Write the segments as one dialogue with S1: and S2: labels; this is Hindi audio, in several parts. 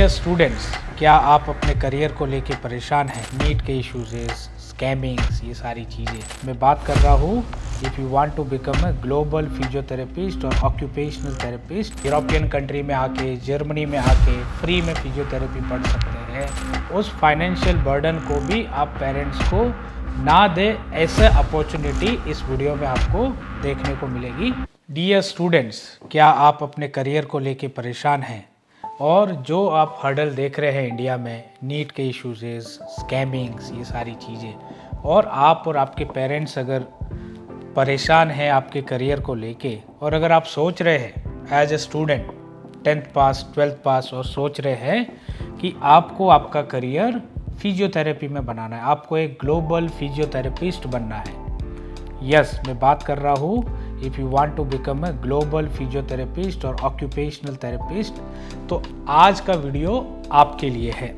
S1: डियर स्टूडेंट्स, क्या आप अपने करियर को लेके परेशान हैं? नीट के इश्यूज, स्कैमिंग्स, ये सारी चीज़ें मैं बात कर रहा हूँ। If you want to become a global physiotherapist और ऑक्यूपेशनल थेरेपिस्ट, यूरोपियन कंट्री में आके, जर्मनी में आके फ्री में फिजियोथेरेपी पढ़ सकते हैं। उस फाइनेंशियल बर्डन को भी आप पेरेंट्स को ना दे, ऐसे अपॉर्चुनिटी इस वीडियो में आपको देखने को मिलेगी। डियर स्टूडेंट्स, क्या आप अपने करियर को लेके परेशान हैं और जो आप हर्डल देख रहे हैं इंडिया में, नीट के इश्यूज, स्कैमिंग्स, ये सारी चीज़ें, और आप और आपके पेरेंट्स अगर परेशान हैं आपके करियर को लेके, और अगर आप सोच रहे हैं as a student 10th pass 12th पास और सोच रहे हैं कि आपको आपका करियर फिजियोथेरेपी में बनाना है, आपको एक ग्लोबल फिजियोथेरेपिस्ट बनना है। यस, मैं बात कर रहा हूँ if you want to become a global physiotherapist और ऑक्यूपेशनल थेरेपिस्ट, तो आज का वीडियो आपके लिए है।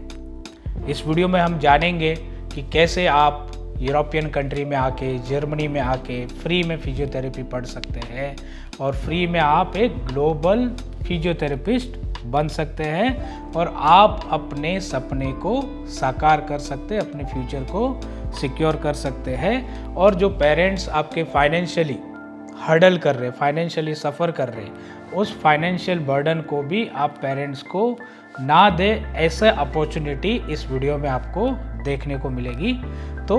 S1: इस वीडियो में हम जानेंगे कि कैसे आप यूरोपियन कंट्री में आके, जर्मनी में आके फ्री में फिजियोथेरेपी पढ़ सकते हैं और फ्री में आप एक ग्लोबल फिजियोथेरेपिस्ट बन सकते हैं और आप अपने सपने को साकार कर सकते हैं, अपने फ्यूचर को सिक्योर कर सकते हैं। और जो पेरेंट्स आपके फाइनेंशियली हर्डल कर रहे, फाइनेंशियली सफ़र कर रहे, उस फाइनेंशियल बर्डन को भी आप पेरेंट्स को ना दे, ऐसे अपॉर्चुनिटी इस वीडियो में आपको देखने को मिलेगी। तो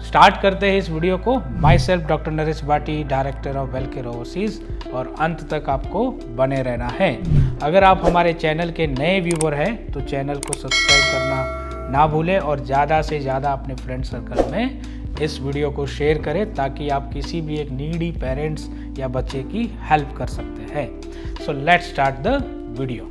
S1: स्टार्ट करते हैं इस वीडियो को। Myself doctor Naresh Bhati, director of Welcare overseas, और अंत तक आपको बने रहना है। अगर आप हमारे चैनल के नए व्यूवर हैं तो चैनल को सब्सक्राइब करना ना भूलें और ज़्यादा से ज़्यादा अपने फ्रेंड सर्कल में इस वीडियो को शेयर करें ताकि आप किसी भी एक नीडी पेरेंट्स या बच्चे की हेल्प कर सकते हैं। So let's start the video.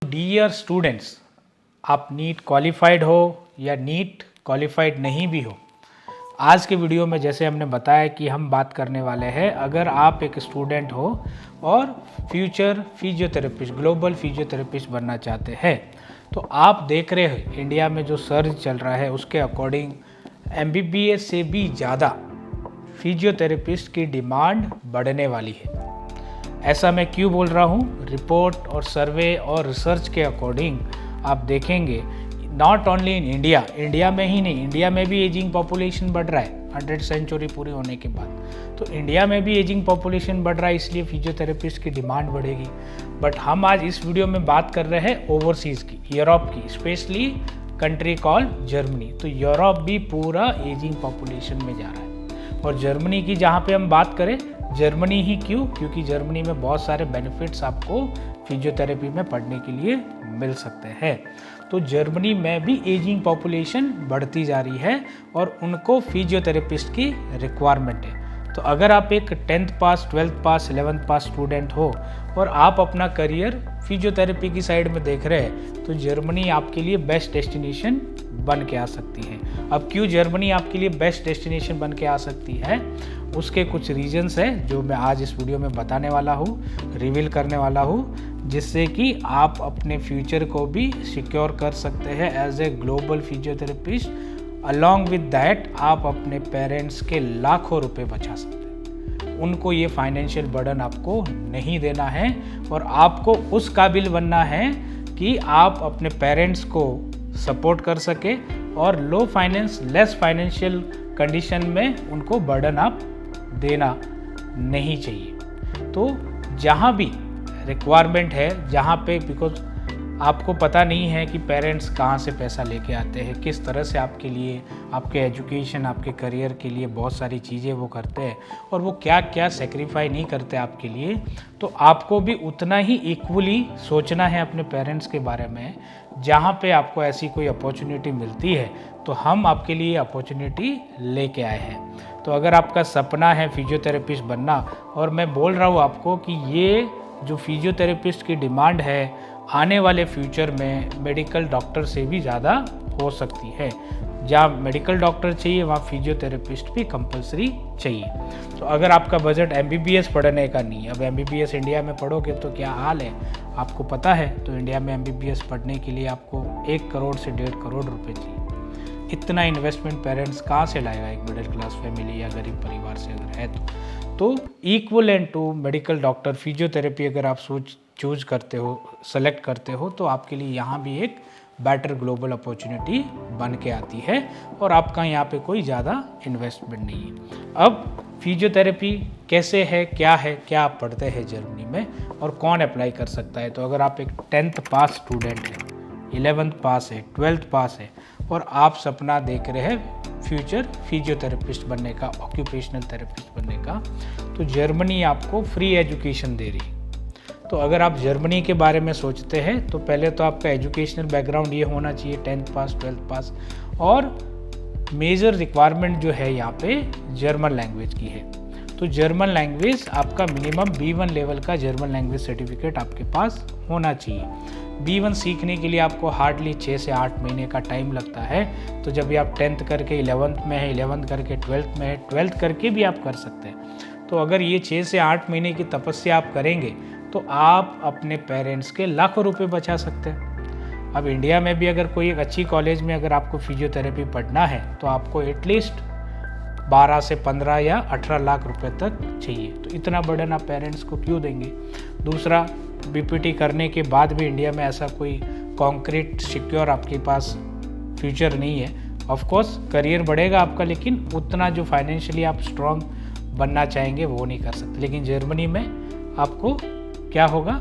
S1: Dear students, आप नीट क्वालिफाइड हो या नीट क्वालिफाइड नहीं भी हो, आज के वीडियो में जैसे हमने बताया कि हम बात करने वाले हैं, अगर आप एक स्टूडेंट हो और फ्यूचर फिजियोथेरेपिस्ट, ग्लोबल फिजियोथेरेपिस्ट बनना चाहते हैं, तो आप देख रहे हो इंडिया में जो सर्च चल रहा है उसके अकॉर्डिंग MBBS से भी ज़्यादा फिजियोथेरेपिस्ट की डिमांड बढ़ने वाली है। ऐसा मैं क्यों बोल रहा हूँ? रिपोर्ट और सर्वे और रिसर्च के अकॉर्डिंग आप देखेंगे, नॉट ओनली इन इंडिया में ही नहीं, इंडिया में भी एजिंग पॉपुलेशन बढ़ रहा है 100th सेंचुरी पूरी होने के बाद। तो इंडिया में भी एजिंग पॉपुलेशन बढ़ रहा है, इसलिए फिजियोथेरेपिस्ट की डिमांड बढ़ेगी। बट हम आज इस वीडियो में बात कर रहे हैं ओवरसीज़ की, यूरोप की, स्पेशली कंट्री कॉल जर्मनी। तो यूरोप भी पूरा एजिंग पॉपुलेशन में जा रहा है। और जर्मनी की जहाँ पे हम बात करें, जर्मनी ही क्यों? क्योंकि जर्मनी में बहुत सारे बेनिफिट्स आपको फिजियोथेरेपी में पढ़ने के लिए मिल सकते हैं। तो जर्मनी में भी एजिंग पॉपुलेशन बढ़ती जा रही है और उनको फिजियोथेरेपिस्ट की रिक्वायरमेंट है। तो अगर आप एक 10th पास 12th पास 11th पास स्टूडेंट हो और आप अपना करियर फिजियोथेरेपी की साइड में देख रहे हैं, तो जर्मनी आपके लिए बेस्ट डेस्टिनेशन बन के आ सकती है। अब क्यों जर्मनी आपके लिए बेस्ट डेस्टिनेशन बन के आ सकती है, उसके कुछ रीजंस हैं जो मैं आज इस वीडियो में बताने वाला हूँ, रिवील करने वाला हूँ, जिससे कि आप अपने फ्यूचर को भी सिक्योर कर सकते हैं as a global physiotherapist. Along with that आप अपने पेरेंट्स के लाखों रुपए बचा सकते हैं। उनको ये फाइनेंशियल बर्डन आपको नहीं देना है और आपको उस काबिल बनना है कि आप अपने पेरेंट्स को सपोर्ट कर सके और लेस फाइनेंशियल कंडीशन में उनको बर्डन आप देना नहीं चाहिए। तो जहाँ भी रिक्वायरमेंट है, जहाँ पे, बिकॉज आपको पता नहीं है कि पेरेंट्स कहाँ से पैसा लेके आते हैं, किस तरह से आपके लिए, आपके एजुकेशन, आपके करियर के लिए बहुत सारी चीज़ें वो करते हैं और वो क्या क्या सेक्रीफाई नहीं करते आपके लिए। तो आपको भी उतना ही इक्वली सोचना है अपने पेरेंट्स के बारे में। जहाँ पे आपको ऐसी कोई अपॉर्चुनिटी मिलती है तो हम आपके लिए अपॉर्चुनिटी लेके आए हैं। तो अगर आपका सपना है फिजियोथेरेपिस्ट बनना, और मैं बोल रहा हूँ आपको कि ये जो फिजियोथेरेपिस्ट की डिमांड है आने वाले फ्यूचर में मेडिकल डॉक्टर से भी ज़्यादा हो सकती है। जहाँ मेडिकल डॉक्टर चाहिए वहाँ फिजियोथेरेपिस्ट भी कंपलसरी चाहिए। तो अगर आपका बजट MBBS पढ़ने का नहीं है, अब MBBS इंडिया में पढ़ोगे तो क्या हाल है आपको पता है, तो इंडिया में MBBS पढ़ने के लिए आपको 1 करोड़ से 1.5 करोड़ रुपए चाहिए। इतना इन्वेस्टमेंट पेरेंट्स कहाँ से लाएगा एक मिडिल क्लास फैमिली या गरीब परिवार से अगर है तो equivalent to medical doctor physiotherapy अगर आप चूज करते हो, सेलेक्ट करते हो, तो आपके लिए यहाँ भी एक बेटर ग्लोबल अपॉर्चुनिटी बन के आती है और आपका यहाँ पे कोई ज़्यादा इन्वेस्टमेंट नहीं है। अब फिजियोथेरेपी कैसे है, क्या आप पढ़ते हैं जर्मनी में और कौन अप्लाई कर सकता है। तो अगर आप एक 10th पास स्टूडेंट हैं, 11th पास है, 12th पास है और आप सपना देख रहे हैं फ्यूचर फिजियोथेरेपिस्ट बनने का, ऑक्यूपेशनल थेरेपिस्ट बनने का, तो जर्मनी आपको फ्री एजुकेशन दे रही है। तो अगर आप जर्मनी के बारे में सोचते हैं तो पहले तो आपका एजुकेशनल बैकग्राउंड ये होना चाहिए 10th पास, 12th पास, और मेजर रिक्वायरमेंट जो है यहाँ पे जर्मन लैंग्वेज की है। तो जर्मन लैंग्वेज आपका मिनिमम B1 लेवल का जर्मन लैंग्वेज सर्टिफिकेट आपके पास होना चाहिए। B1 सीखने के लिए आपको हार्डली 6 से 8 महीने का टाइम लगता है। तो जब भी आप 10th करके 11th में है, 11th करके 12th में है, 12th करके भी आप कर सकते हैं। तो अगर ये 6 से 8 महीने की तपस्या आप करेंगे तो आप अपने पेरेंट्स के लाखों रुपए बचा सकते हैं। अब इंडिया में भी अगर कोई एक अच्छी कॉलेज में अगर आपको फिजियोथेरेपी पढ़ना है तो आपको एटलीस्ट 12 से 15 या 18 लाख रुपए तक चाहिए। तो इतना बर्डन आप पेरेंट्स को क्यों देंगे। दूसरा, BPT करने के बाद भी इंडिया में ऐसा कोई कॉन्क्रीट सिक्योर आपके पास फ्यूचर नहीं है। ऑफ कोर्स करियर बढ़ेगा आपका, लेकिन उतना जो फाइनेंशियली आप स्ट्रॉन्ग बनना चाहेंगे वो नहीं कर सकते। लेकिन जर्मनी में आपको क्या होगा,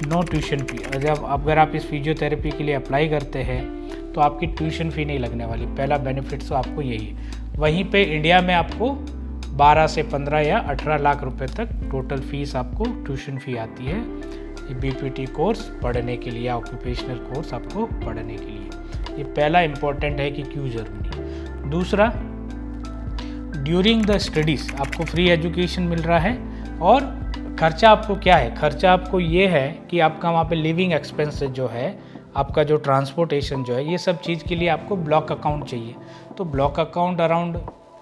S1: नो ट्यूशन फी। अगर आप इस फिजियोथेरेपी के लिए अप्लाई करते हैं तो आपकी ट्यूशन फ़ी नहीं लगने वाली। पहला बेनिफिट तो आपको यही है। वहीं पे इंडिया में आपको 12 से 15 या 18 लाख रुपए तक टोटल फीस आपको ट्यूशन फ़ी आती है ये BPT कोर्स पढ़ने के लिए, ऑक्यूपेशनल कोर्स आपको पढ़ने के लिए। ये पहला इम्पोर्टेंट है कि क्यों जर्मनी। दूसरा, ड्यूरिंग द स्टडीज़ आपको फ्री एजुकेशन मिल रहा है। और खर्चा आपको क्या है, खर्चा आपको ये है कि आपका वहाँ पे लिविंग एक्सपेंसेस जो है, आपका जो ट्रांसपोर्टेशन जो है, ये सब चीज़ के लिए आपको ब्लॉक अकाउंट चाहिए। तो ब्लॉक अकाउंट अराउंड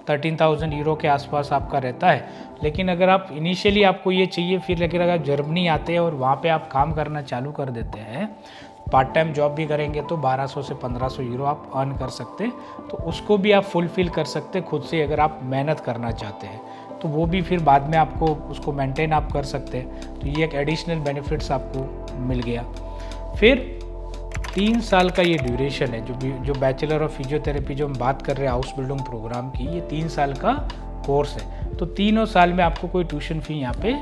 S1: 13,000 यूरो के आसपास आपका रहता है। लेकिन अगर आप इनिशियली आपको ये चाहिए, फिर लेकिन अगर जर्मनी आते हैं और वहाँ पे आप काम करना चालू कर देते हैं, पार्ट टाइम जॉब भी करेंगे तो 1200 से 1500 यूरो आप अर्न कर सकते हैं। तो उसको भी आप फुलफ़िल कर सकते हैं खुद से अगर आप मेहनत करना चाहते हैं, तो वो भी फिर बाद में आपको उसको मेंटेन आप कर सकते हैं। तो ये एक एडिशनल बेनिफिट्स आपको मिल गया। फिर 3 साल का ये ड्यूरेशन है, जो बैचलर ऑफ फिजियोथेरेपी जो हम बात कर रहे हैं हाउस बिल्डिंग प्रोग्राम की, ये 3 साल का कोर्स है। तो तीनों साल में आपको कोई ट्यूशन फ़ी यहाँ पे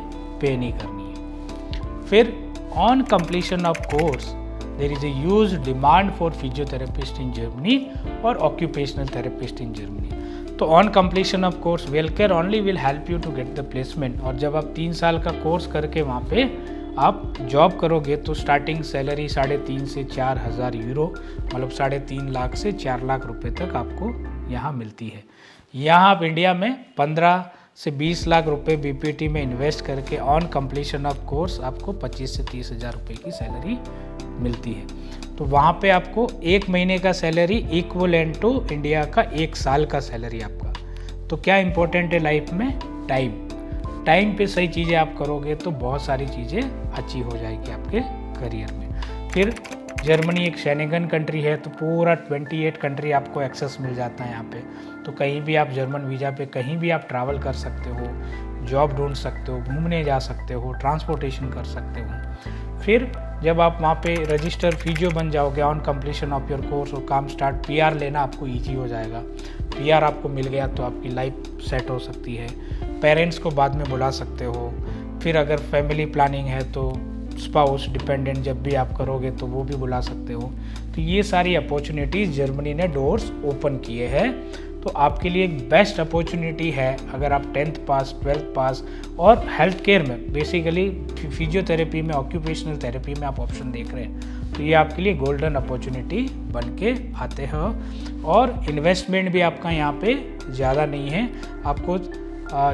S1: नहीं करनी है। फिर on completion of course there is a huge demand for physiotherapist in Germany और ऑक्यूपेशनल थेरेपिस्ट इन जर्मनी। तो on completion of course Welcare only will help you to get the placement. और जब आप 3 साल का कोर्स करके वहाँ पे आप जॉब करोगे तो स्टार्टिंग सैलरी 3.5 से 4 हज़ार यूरो, मतलब 3.5 लाख से 4 लाख रुपए तक आपको यहाँ मिलती है। यहाँ आप इंडिया में 15 से 20 लाख रुपए BPT में इन्वेस्ट करके ऑन कंप्लीशन ऑफ कोर्स आपको 25 से 30 हज़ार रुपये की सैलरी मिलती है। तो वहाँ पे आपको 1 महीने का सैलरी इक्वलेंट टू इंडिया का 1 साल का सैलरी आपका। तो क्या इंपॉर्टेंट है लाइफ में, टाइम पे सही चीज़ें आप करोगे तो बहुत सारी चीज़ें अच्छी हो जाएगी आपके करियर में। फिर जर्मनी एक शेंगन कंट्री है, तो पूरा 28 कंट्री आपको एक्सेस मिल जाता है यहाँ पे। तो कहीं भी आप जर्मन वीज़ा पे कहीं भी आप ट्रैवल कर सकते हो, जॉब ढूंढ सकते हो, घूमने जा सकते हो, ट्रांसपोर्टेशन कर सकते हो। फिर जब आप वहाँ पे रजिस्टर फिजियो बन जाओगे on completion of your course और काम स्टार्ट, PR लेना आपको ईजी हो जाएगा। PR आपको मिल गया तो आपकी लाइफ सेट हो सकती है। पेरेंट्स को बाद में बुला सकते हो। फिर अगर फैमिली प्लानिंग है तो स्पाउस डिपेंडेंट जब भी आप करोगे तो वो भी बुला सकते हो। तो ये सारी अपॉर्चुनिटीज़ जर्मनी ने डोर्स ओपन किए हैं। तो आपके लिए एक बेस्ट अपॉर्चुनिटी है अगर आप 10th पास, 12th पास और हेल्थ केयर में, बेसिकली फिजियोथेरेपी में, ऑक्यूपेशनल थेरेपी में आप ऑप्शन देख रहे हैं, तो ये आपके लिए गोल्डन अपॉर्चुनिटी बन के आते हो। और इन्वेस्टमेंट भी आपका यहाँ पे ज़्यादा नहीं है, आपको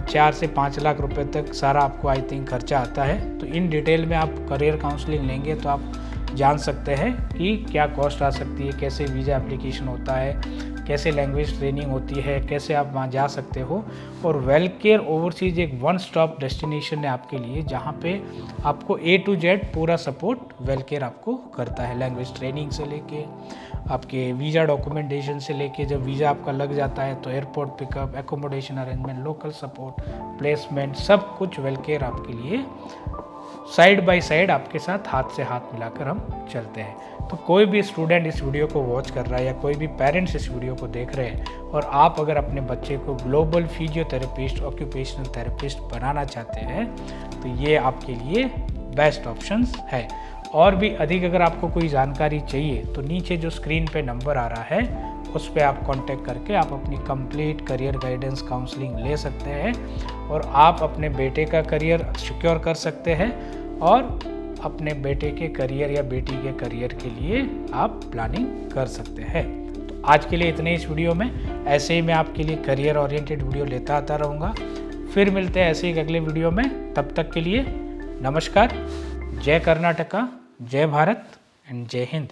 S1: 4 से 5 लाख रुपए तक सारा आपको आई थिंक खर्चा आता है। तो इन डिटेल में आप करियर काउंसलिंग लेंगे तो आप जान सकते हैं कि क्या कॉस्ट आ सकती है, कैसे वीज़ा एप्लीकेशन होता है, कैसे लैंग्वेज ट्रेनिंग होती है, कैसे आप वहाँ जा सकते हो। और वेलकेयर ओवरसीज एक वन स्टॉप डेस्टिनेशन है आपके लिए, जहाँ पे आपको A to Z पूरा सपोर्ट वेलकेयर आपको करता है। लैंग्वेज ट्रेनिंग से लेके आपके वीज़ा डॉक्यूमेंटेशन से लेके जब वीज़ा आपका लग जाता है तो airport pickup, accommodation arrangement, local support, placement, सब कुछ वेलकेयर आपके लिए साइड बाय साइड आपके साथ हाथ से हाथ मिलाकर हम चलते हैं। तो कोई भी स्टूडेंट इस वीडियो को वॉच कर रहा है या कोई भी पेरेंट्स इस वीडियो को देख रहे हैं और आप अगर अपने बच्चे को ग्लोबल फिजियोथेरेपिस्ट, ऑक्यूपेशनल थेरेपिस्ट बनाना चाहते हैं तो ये आपके लिए बेस्ट ऑप्शंस है। और भी अधिक अगर आपको कोई जानकारी चाहिए तो नीचे जो स्क्रीन पे नंबर आ रहा है उस पर आप कांटेक्ट करके आप अपनी कंप्लीट करियर गाइडेंस काउंसलिंग ले सकते हैं और आप अपने बेटे का करियर सिक्योर कर सकते हैं और अपने बेटे के करियर या बेटी के करियर के लिए आप प्लानिंग कर सकते हैं। तो आज के लिए इतने इस वीडियो में। ऐसे ही मैं आपके लिए करियर ओरिएंटेड वीडियो लेता आता रहूँगा। फिर मिलते हैं ऐसे ही अगले वीडियो में। तब तक के लिए नमस्कार। जय कर्नाटका, जय भारत एंड जय हिंद।